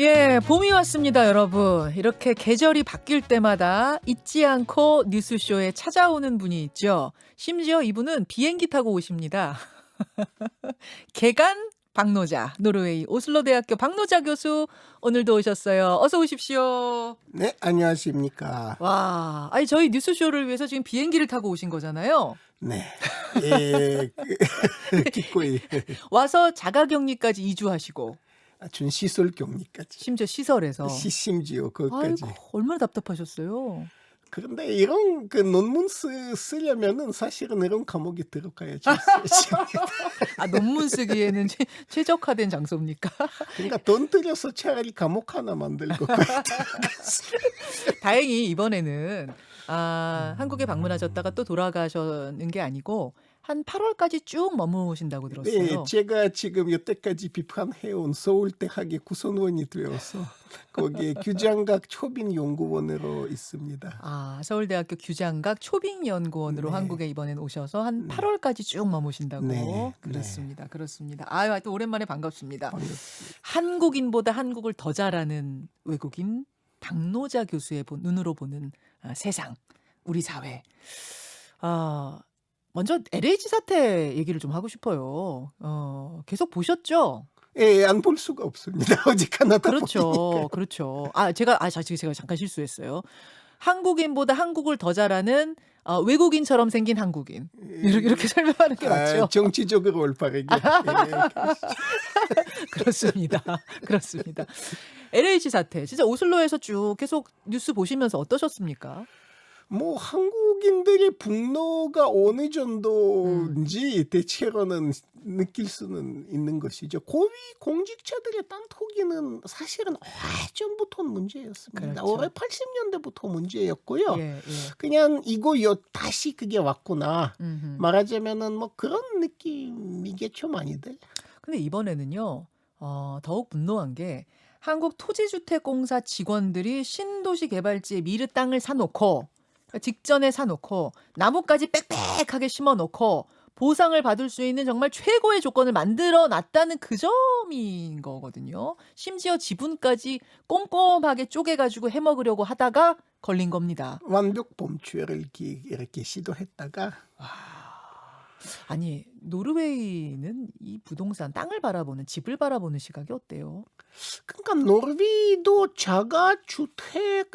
예, 봄이 왔습니다, 여러분. 이렇게 계절이 바뀔 때마다 잊지 않고 뉴스쇼에 찾아오는 분이 있죠. 심지어 이분은 비행기 타고 오십니다. 개간 박노자, 노르웨이 오슬로 대학교 박노자 교수 오늘도 오셨어요. 어서 오십시오. 네, 안녕하십니까. 와, 아니 저희 뉴스쇼를 위해서 지금 비행기를 타고 오신 거잖아요. 네. 예, 기꺼이 와서 자가격리까지 이주하시고 준 시설 격리까지. 심지어 시설에서. 심지어 그것까지. 아이고, 얼마나 답답하셨어요. 그런데 이런 논문 쓰려면은 사실은 이런 감옥에 들어가야지. 아, 논문 쓰기에는 최적화된 장소입니까? 그러니까 돈 들여서 차라리 감옥 하나 만들고 다행히 이번에는 한국에 방문하셨다가 또 돌아가셨는 게 아니고 한 8월까지 쭉 머무신다고 네, 들었어요. 제가 지금 여태까지 비판해온 서울대학의 구성원이 되어서 거기에 규장각 초빙연구원으로 있습니다. 아, 서울대학교 규장각 초빙연구원으로 네. 한국에 이번엔 오셔서 한 8월까지 쭉 머무신다고. 네, 그렇습니다. 그렇습니다. 아유, 또 오랜만에 반갑습니다. 반갑습니다. 한국인보다 한국을 더 잘하는 외국인 박노자 교수의 눈으로 보는 세상, 우리 사회. 먼저 LH 사태 얘기를 좀 하고 싶어요. 계속 보셨죠? 예, 안 볼 수가 없습니다. 어직 하나 더 그렇죠. 보니까. 그렇죠. 제가 잠깐 실수했어요. 한국인보다 한국을 더 잘하는 외국인처럼 생긴 한국인. 이렇게 설명하는 게 맞죠? 정치적으로 올바르게. 그렇습니다. 그렇습니다. LH 사태, 진짜 오슬로에서 쭉 계속 뉴스 보시면서 어떠셨습니까? 뭐 한국인들의 분노가 어느 정도인지 대체로는 느낄 수는 있는 것이죠. 고위 공직자들의 땅토기는 사실은 오래전부터 문제였습니다. 그렇죠. 올해 80년대부터 문제였고요. 예, 예. 그냥 이거 다시 그게 왔구나. 음흠. 말하자면은 뭐 그런 느낌이겠죠, 많이들. 근데 이번에는요, 더욱 분노한 게 한국토지주택공사 직원들이 신도시 개발지에 미르 땅을 사놓고 직전에 사놓고 나무까지 빽빽하게 심어놓고 보상을 받을 수 있는 정말 최고의 조건을 만들어 놨다는 그 점인 거거든요. 심지어 지분까지 꼼꼼하게 쪼개가지고 해먹으려고 하다가 걸린 겁니다. 완벽 범죄를 이렇게 시도했다가 아니, 노르웨이는 이 부동산 땅을 바라보는, 집을 바라보는 시각이 어때요? 그러니까 노르웨이도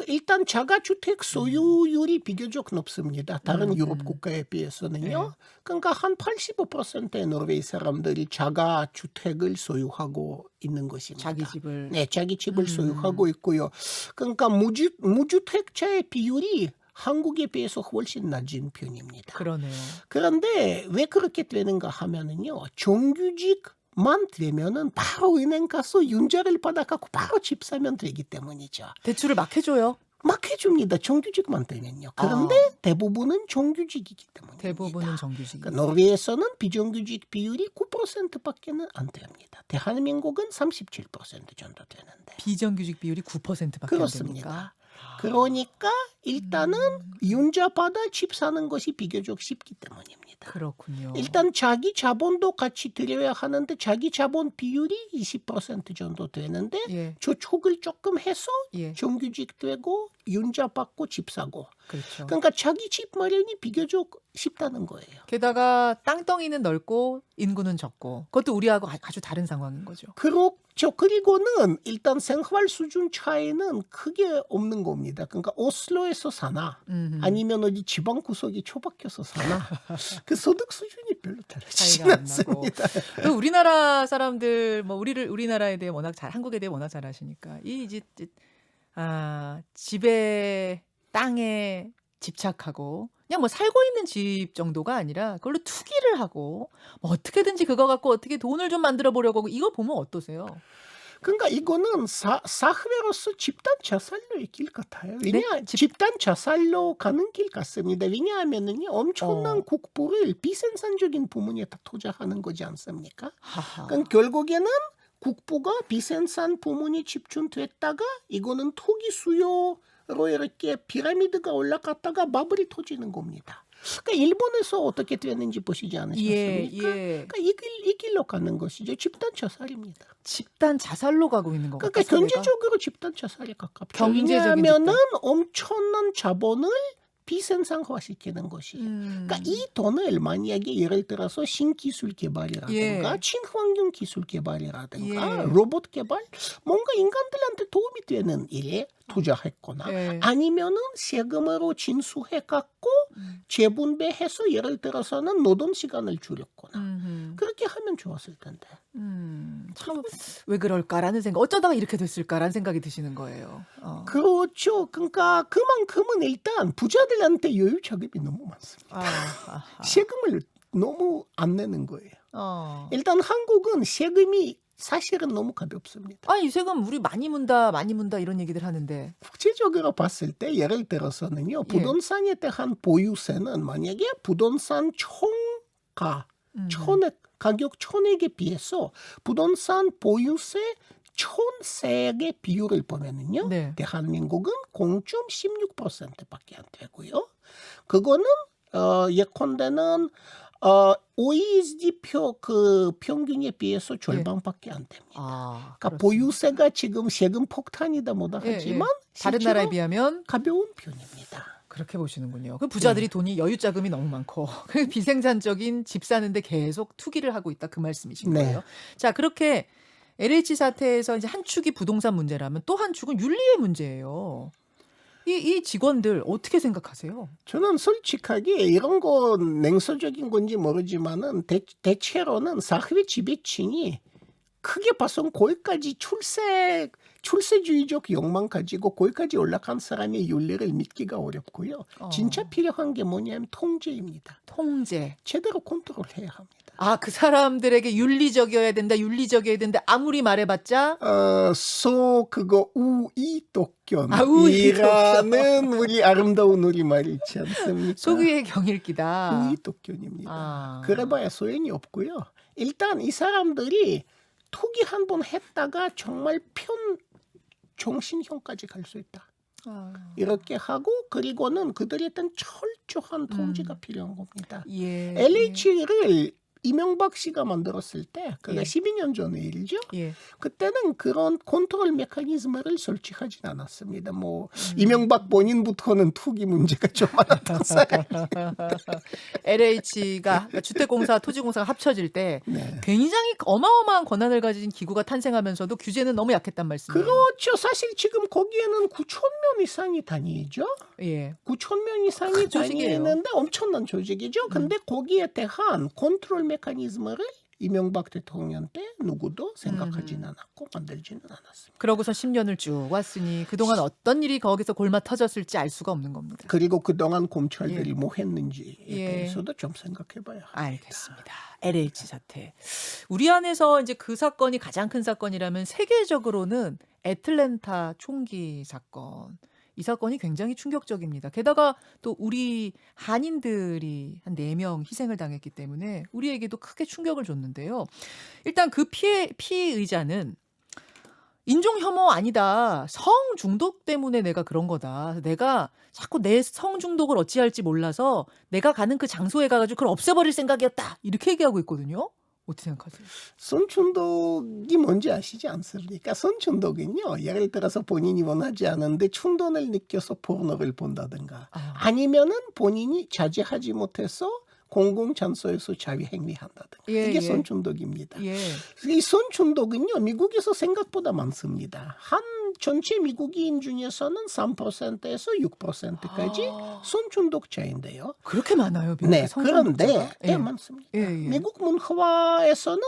일단 자가주택 소유율이 비교적 높습니다. 다른 유럽 국가에 비해서는요. 그러니까 한 85%의 노르웨이 사람들이 자가주택을 소유하고 있는 것입니다. 자기 집을. 네, 자기 집을 소유하고 있고요. 그러니까 무주택자의 비율이 한국에 비해서 훨씬 낮은 편입니다. 그러네요. 그런데 왜 그렇게 되는가 하면은요, 정규직만 되면은 바로 은행 가서 융자를 받아갖고 바로 집 사면 되기 때문이죠. 대출을 막 해줘요. 막 해줍니다. 정규직만 되면요. 그런데 대부분은 정규직이기 때문입니다. 대부분은 정규직. 그러니까 노르웨이에서는 비정규직 비율이 9%밖에는 안 됩니다. 대한민국은 37% 정도 되는데. 비정규직 비율이 9%밖에 안 그렇습니다. 됩니까? 그러니까 일단은 융자 받아 집 사는 것이 비교적 쉽기 때문입니다. 그렇군요. 일단 자기 자본도 같이 들여야 하는데 자기 자본 비율이 20% 정도 되는데 예, 저축을 조금 해서 예, 정규직 되고 융자 받고 집 사고. 그렇죠. 그러니까 자기 집 마련이 비교적 쉽다는 거예요. 게다가 땅덩이는 넓고 인구는 적고 그것도 우리하고 아주 다른 상황인 거죠. 그렇죠. 그리고는 일단 생활 수준 차이는 크게 없는 겁니다. 그러니까 오슬로에서 사나 아니면 어디 지방 구석이 초박혀서 사나 그 소득 수준이 별로 다르지 차이가 안 나고. 않습니다. 또 우리나라 사람들 뭐 우리나라에 대해 한국에 대해 워낙 잘 아시니까 집에 땅에 집착하고 그냥 뭐 살고 있는 집 정도가 아니라 그걸로 투기를 하고 뭐 어떻게든지 그거 갖고 어떻게 돈을 좀 만들어 보려고 하고 이거 보면 어떠세요? 그러니까 이거는 사회로서 집단 자살로의 길 같아요. 네? 집단 자살로 가는 길 같습니다. 왜냐하면은요, 엄청난 국부를 비생산적인 부문에 다 투자하는 거지 않습니까? 하하. 그러니까 결국에는 국부가 비생산 부문이 집중됐다가 이거는 투기 수요로 이렇게 피라미드가 올라갔다가 마블이 터지는 겁니다. 그러니까 일본에서 어떻게 되는지 보시지 않으셨습니까? 그러니까 이 길로 가는 것이죠. 집단 자살입니다. 집단 자살로 가고 있는 것 그러니까 같아요. 경제적으로 집단 자살에 가깝죠. 경제적인 왜냐하면은 엄청난 자본을 비생산화시키는 것이에요. 그러니까 이 돈을 만약에 예를 들어서 신기술 개발이라든가 친환경 기술 개발이라든가 로봇 개발, 뭔가 인간들한테 도움이 되는 일에 투자했거나 아니면은 세금으로 진수해 갖고 재분배해서 예를 들어서는 노동 시간을 줄였거나 그렇게 하면 좋았을 텐데. 참 왜 그럴까라는 생각, 어쩌다가 이렇게 됐을까라는 생각이 드시는 거예요. 그렇죠. 그러니까 그만큼은 일단 부자들한테 여유 자금이 너무 많습니다. 세금을 너무 안 내는 거예요. 일단 한국은 세금이 사실은 너무 가볍습니다. 아니 세금 우리 많이 문다 이런 얘기들 하는데 국제적으로 봤을 때 예를 들어서는요. 부동산에 대한 보유세는 만약에 부동산 총가 가격 천액에 비해서 부동산 보유세 총세액의 비율을 보면은요. 대한민국은 0.16%밖에 안 되고요. 그거는 예컨대는 OECD 평균에 비해서 절반밖에 안 됩니다. 그러니까 보유세가 지금 세금 폭탄이다 뭐다 하지만 다른 나라에 비하면 가벼운 편입니다. 그렇게 보시는군요. 그 부자들이 돈이 여유 자금이 너무 많고 비생산적인 집 사는데 계속 투기를 하고 있다 그 말씀이신 거예요. 자, 그렇게 LH 사태에서 이제 한 축이 부동산 문제라면 또 한 축은 윤리의 문제예요. 이 직원들 어떻게 생각하세요? 저는 솔직하게 이런 거 냉소적인 건지 모르지만은 대체로는 사회 지배층이 크게 봐선 거기까지 출세주의적 욕망 가지고 거기까지 올라간 사람의 윤리를 믿기가 어렵고요. 진짜 필요한 게 뭐냐면 통제입니다. 통제. 제대로 컨트롤해야 합니다. 그 사람들에게 윤리적이어야 된다. 아무리 말해봤자 그거 우이독견이라는 우리 아름다운 우리말 있지 않습니까? 소귀의 경일기다. 우이독견입니다. 그래봐야 소용이 없고요. 일단 이 사람들이 투기 한 번 했다가 정말 정신형까지 갈 수 있다. 이렇게 하고 그리고는 그들에 대한 철저한 통제가 필요한 겁니다. LH를 이명박 씨가 만들었을 때 그게 12년 전의 일이죠. 그때는 그런 컨트롤 메커니즘을 설치하진 않았습니다. 뭐 이명박 본인부터는 투기 문제가 좀 많았던 사람입니다. LH가 주택공사, 토지공사가 합쳐질 때 굉장히 어마어마한 권한을 가진 기구가 탄생하면서도 규제는 너무 약했단 말씀이에요. 그렇죠. 사실 지금 거기에는 9,000명 이상이 다니죠. 9,000명 이상이 다니는데 엄청난 조직이죠. 근데 거기에 대한 컨트롤 메커니즘을 이명박 대통령 때 누구도 생각하지는 않았고 만들지는 않았습니다. 그러고서 10년을 쭉 왔으니 그동안 어떤 일이 거기서 골마 터졌을지 알 수가 없는 겁니다. 그리고 그동안 검찰들이 뭐 했는지에 대해서도 좀 생각해봐야 합니다. 알겠습니다. LH 사태. 우리 안에서 이제 그 사건이 가장 큰 사건이라면 세계적으로는 애틀랜타 총기 사건. 이 사건이 굉장히 충격적입니다. 게다가 또 우리 한인들이 한 4명 희생을 당했기 때문에 우리에게도 크게 충격을 줬는데요. 일단 그 피의자는 인종 혐오 아니다. 성 중독 때문에 내가 그런 거다. 내가 자꾸 내 성 중독을 어찌할지 몰라서 내가 가는 그 장소에 가가지고 그걸 없애버릴 생각이었다. 이렇게 얘기하고 있거든요. 어떻게 생각하세요? 손충독이 뭔지 아시지 않습니까? 손충독은요. 예를 들어서 본인이 원하지 않은데 충동을 느껴서 포르노를 본다든가 아니면은 본인이 자제하지 못해서 공공장소에서 자위행위한다든가 이게 손충독입니다. 이 손충독은요. 미국에서 생각보다 많습니다. 한 전체 미국인 중에서는 3%에서 6%까지 손충독자인데요. 그렇게 많아요. 미국에 그런데 많습니다. 미국 문화에서는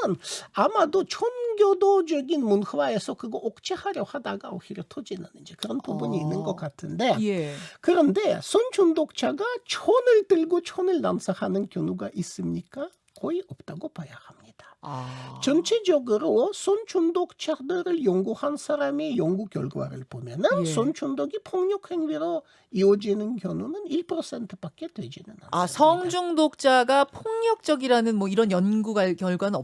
아마도 청교도적인 문화에서 그거 억제하려 하다가 오히려 터지는 이제 그런 부분이 있는 것 같은데 그런데 손충독자가 총을 들고 총을 난사하는 경우가 있습니까? 거의 없다고 봐야 합니다. 전체적으로 손충독자들을 연구한 사람의 연구 결과를 보면은 손충독이 폭력 행위로 이어지는 경우는 1%밖에 되지는 않습니다. 성중독자가 폭력적이라는 뭐 이런 연구 결과는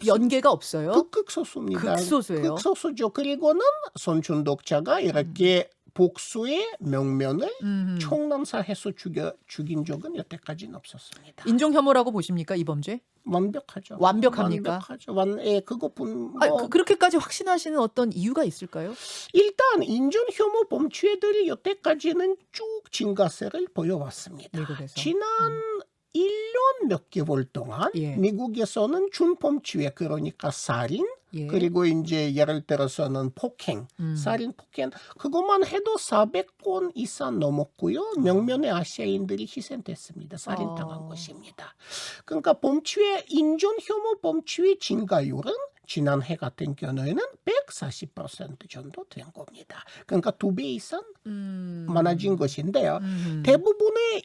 연계가 없어요? 극소수입니다. 극소수예요. 극소수죠. 그리고는 손충독자가 이렇게 복수의 명면을 음. 총난사해서 죽인 적은 여태까지는 없었습니다. 인종 혐오라고 보십니까 이 범죄? 완벽하죠. 완벽합니까? 완벽하죠. 그것뿐 그렇게까지 확신하시는 어떤 이유가 있을까요? 일단 인종 혐오 범죄들이 여태까지는 쭉 증가세를 보여왔습니다. 미국에서. 지난 1년 몇 개월 동안 예. 미국에서는 준범죄 그러니까 살인 예. 그리고 이제 예를 들어서는 폭행, 살인 폭행 그것만 해도 400건 이상 넘었고요. 명면의 아시아인들이 희생됐습니다. 살인당한 것입니다. 그러니까 범죄 인종 혐오 범죄의 증가율은 지난해 같은 경우에는 140% 정도 된 겁니다. 그러니까 2배 이상 많아진 것인데요. 대부분의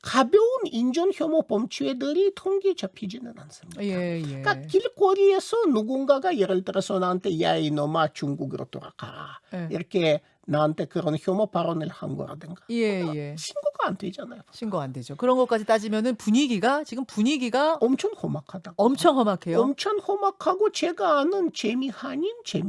가벼운 인종 혐오 범죄들이 통계 잡히지는 않습니다. 예. 그러니까 길거리에서 누군가가 예를 들어서 나한테 야 이놈아 중국으로 돌아가라 예. 이렇게 나한테 그런 혐오 발언을 한 거라든가 예. 신고가 안 되잖아요. 신고 안 되죠. 그런 것까지 따지면은 분위기가 엄청 험악하다. 엄청 험악해요. 엄청 험악하고 제가 아는 재미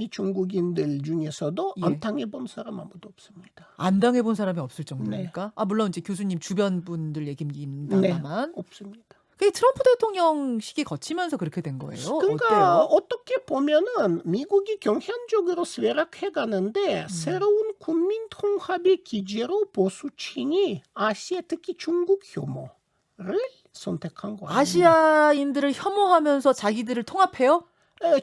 중국인들 중에서도 예. 안 당해본 사람 아무도 없습니다. 안 당해본 사람이 없을 정도입니까? 물론 이제 교수님 주변 분들 얘기입니다만. 없습니다. 그게 트럼프 대통령 시기 거치면서 그렇게 된 거예요. 그러니까 어때요? 어떻게 보면은 미국이 경향적으로 쇠락해 가는데 새로운 국민 통합의 기제로 보수층이 아시아 특히 중국 혐오를 선택한 거예요. 아시아인들을 혐오하면서 자기들을 통합해요?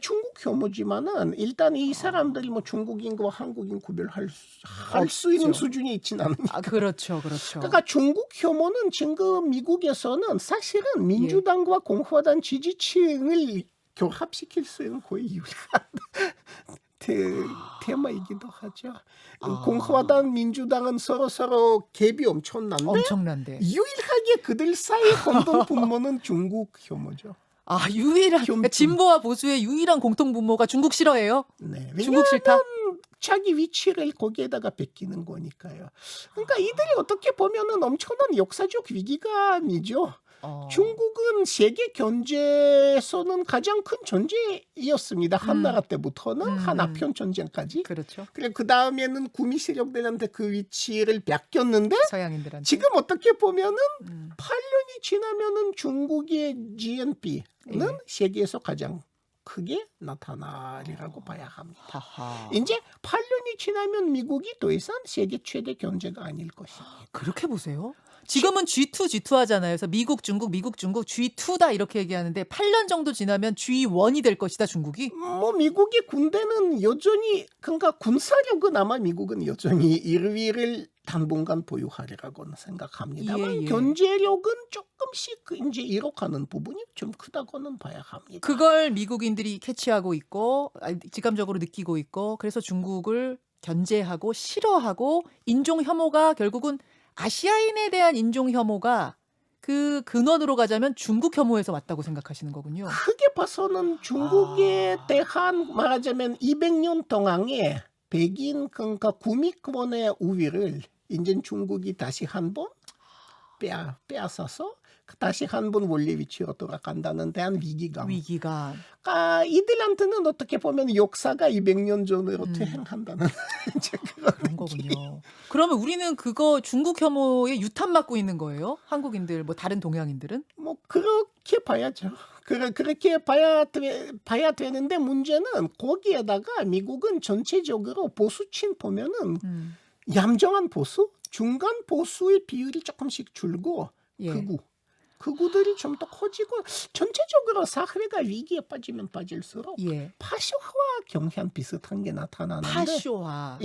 중국 혐오지만은 일단 이 사람들이 뭐 중국인과 한국인 구별할 수 있는 수준이 있지는 않으니까. 그렇죠. 그러니까 중국 혐오는 지금 미국에서는 사실은 민주당과 공화당 지지층을 결합시킬 수 있는 거의 유일한 테마이기도 하죠. 공화당, 민주당은 서로 갭이 엄청난데 유일하게 그들 사이 공동 분모는 중국 혐오죠. 유일한 그러니까 진보와 보수의 유일한 공통 분모가 중국 싫어해요? 네. 중국 싫다? 자기 위치를 거기에다가 베끼는 거니까요. 그러니까 이들이 어떻게 보면은 엄청난 역사적 위기감이죠. 중국은 세계 경제에서는 가장 큰 존재이었습니다. 한나라 때부터는 한아편 전쟁까지. 그렇죠. 그리고 그 다음에는 구미 세력들한테 그 위치를 뺏겼는데 서양인들한테. 지금 어떻게 보면은 8년이 지나면은 중국의 GNP는 세계에서 가장 크게 나타나리라고 봐야 합니다. 하하. 이제 8년이 지나면 미국이 더 이상 세계 최대 경제가 아닐 것입니다. 그렇게 보세요? 지금은 G2 하잖아요. 그래서 미국, 중국 G2다 이렇게 얘기하는데 8년 정도 지나면 G1이 될 것이다, 중국이? 뭐 미국의 군대는 여전히 그러니까 군사력은 아마 미국은 여전히 1위를 당분간 보유하리라고는 생각합니다만 경제력은 조금씩 이제 이룩하는 부분이 좀 크다고는 봐야 합니다. 그걸 미국인들이 캐치하고 있고 직감적으로 느끼고 있고 그래서 중국을 견제하고 싫어하고 인종 혐오가 결국은 아시아인에 대한 인종 혐오가 그 근원으로 가자면 중국 혐오에서 왔다고 생각하시는 거군요. 크게 봐서는 중국에 대한 말하자면 200년 동안의 백인 그러니까 구미권의 우위를 이제 중국이 다시 한번 빼앗아서 다시 한번 원래 위치로 돌아간다는 대한 위기감. 그러니까 이들한테는 어떻게 보면 역사가 200년 전으로 퇴행한다는 이제 그런 거군요. 그러면 우리는 그거 중국 혐오에 유탄 맞고 있는 거예요? 한국인들 뭐 다른 동양인들은? 뭐 그렇게 봐야죠. 그렇게 봐야 되는데 문제는 거기에다가 미국은 전체적으로 보수층 보면은 얌전한 보수, 중간 보수의 비율이 조금씩 줄고 극우들이 좀 더 커지고 전체적으로 사회가 위기에 빠지면 빠질수록 파쇼와 경향 비슷한 게 나타나는데 파쇼화.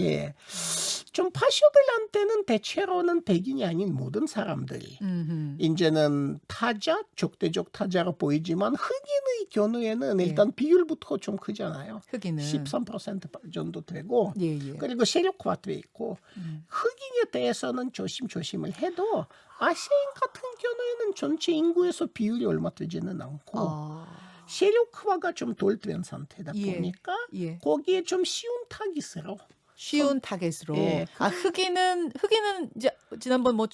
좀 파쇼들한테는 대체로는 백인이 아닌 모든 사람들이 이제는 적대적 타자로 보이지만 흑인의 경우에는 일단 비율부터 좀 크잖아요. 흑인은 13% 정도 되고 그리고 세력화돼 있고 흑인에 대해서는 조심을 해도 아시아인 같은 경우에는 전체 인구에서 비율이 얼마 되지는 않고 세력화가 좀 덜 된 상태다 보니까 거기에 좀 쉬운 타깃으로 쉬운 타겟으로. 예. 흑인은 이제 지난번 뭐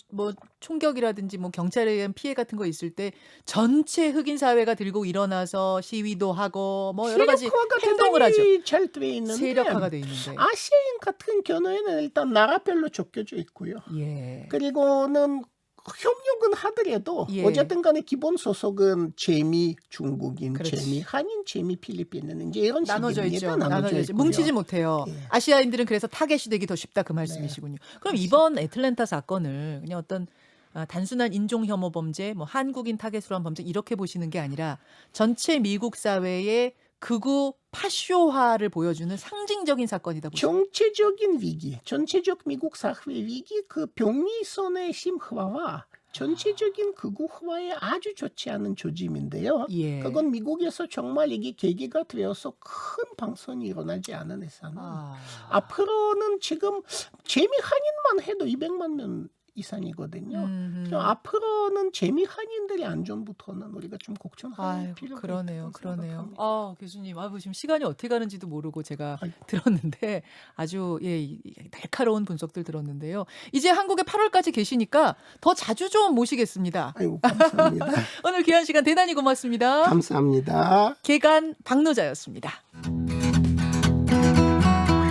총격이라든지 뭐 경찰에 의한 피해 같은 거 있을 때 전체 흑인 사회가 들고 일어나서 시위도 하고 뭐 여러 가지 세력화가 행동을 하죠. 대단히 잘 돼 있는데 세력화가 돼 있는데. 아시아인 같은 경우에는 일단 나라별로 좁혀져 있고요. 예. 그리고는 협력은 하더라도 예. 어쨌든 간에 기본 소속은 재미 중국인, 그렇지. 재미 한인, 재미 필리핀은 이제 이런 나눠져 식입니다. 있죠. 나눠져 있죠. 뭉치지 못해요. 예. 아시아인들은 그래서 타겟이 되기 더 쉽다 그 말씀이시군요. 그럼 이번 애틀랜타 사건을 그냥 어떤 단순한 인종 혐오 범죄, 뭐 한국인 타겟으로 한 범죄 이렇게 보시는 게 아니라 전체 미국 사회의 극우 파쇼화를 보여주는 상징적인 사건이다 보시죠. 정체적인 위기, 전체적 미국 사회 위기, 그 병리선의 심화와 전체적인 극우화에 아주 좋지 않은 조짐인데요. 예. 그건 미국에서 정말 이게 계기가 되어서 큰 방선이 일어나지 않은 이상은 앞으로는 지금 재미 한인만 해도 200만 명 이상이거든요. 앞으로는 재미 한인들의 안전부터는 우리가 좀 걱정할 필요가 그러네요. 있다고 그러네요. 생각합니다. 교수님, 지금 시간이 어떻게 가는지도 모르고 제가 아이고. 들었는데 아주 이 날카로운 분석들 들었는데요. 이제 한국에 8월까지 계시니까 더 자주 좀 모시겠습니다. 아이고 감사합니다. 오늘 귀한 시간 대단히 고맙습니다. 감사합니다. 개간 박노자였습니다.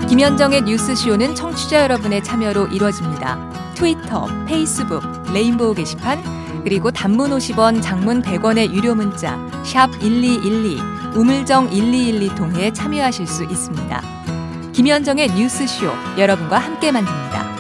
김현정의 뉴스쇼는 청취자 여러분의 참여로 이루어집니다. 트위터, 페이스북, 레인보우 게시판, 그리고 단문 50원, 장문 100원의 유료 문자 샵 1212, 우물정 1212 통해 참여하실 수 있습니다. 김현정의 뉴스쇼, 여러분과 함께 만듭니다.